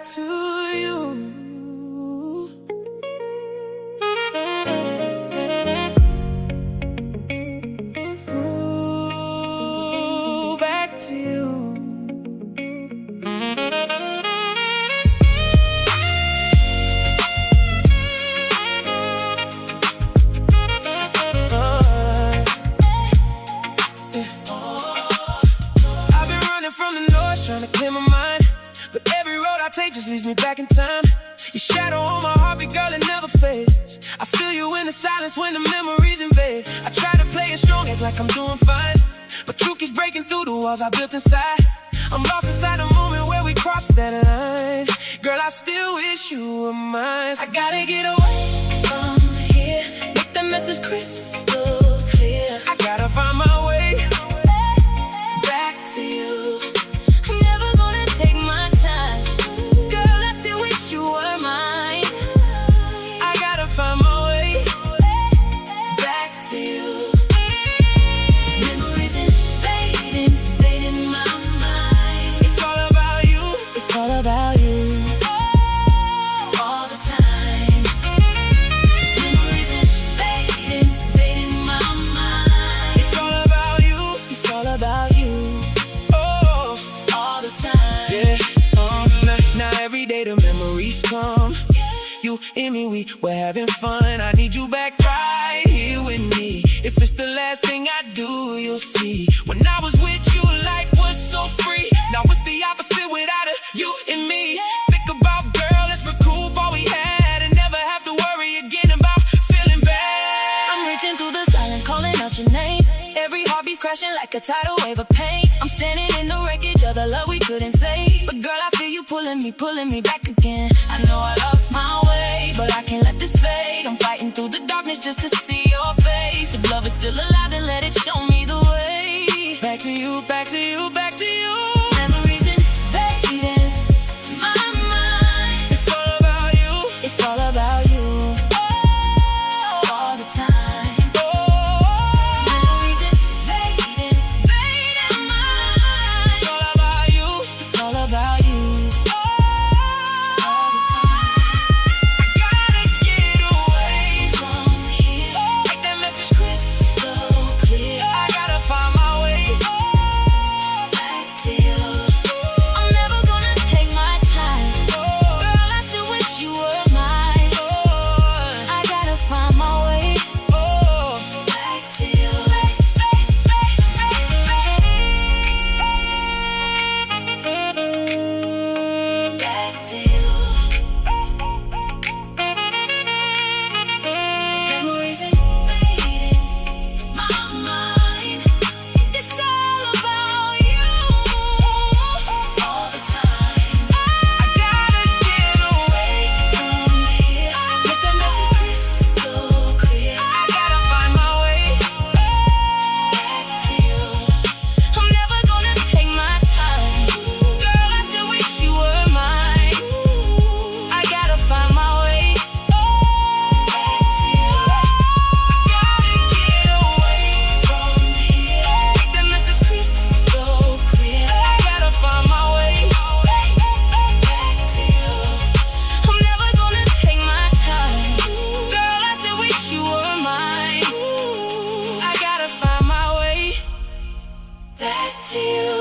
back to you. Ooh, back to you. From the north, trying to clear my mind, but every road I take just leads me back in time. Your shadow on my heartbeat, girl, it never fades. I feel you in the silence when the memories invade. I try to play it strong, act like I'm doing fine, but truth keeps breaking through the walls I built inside. I'm lost inside the moment where we crossed that line. Girl, I still wish you were mine. I gotta get away from here, make the message crystal clear. I gotta find my way back to you. The memories come, you and me, we were having fun. I need you back right here with me. If it's the last thing I do, you'll see. When I was with you, life was so free. Now it's the opposite without you and me. Think about, girl, let's recoup all we had and never have to worry again about feeling bad. I'm reaching through the silence, calling out your name. Every heartbeat's crashing like a tidal wave of pain. I'm standing in the wreckage of the love we couldn't save. But girl, I feel you pulling me back again. I know I lost my way, but I can't let this fade. I'm fighting through the darkness just to see your face. If love is still alive, then let it show me the way. Back to you, back to you, back to you. Memories invading my mind. It's all about you. It's all about you. All the time. Memories invading my mind. It's all about you. It's all about you. To you.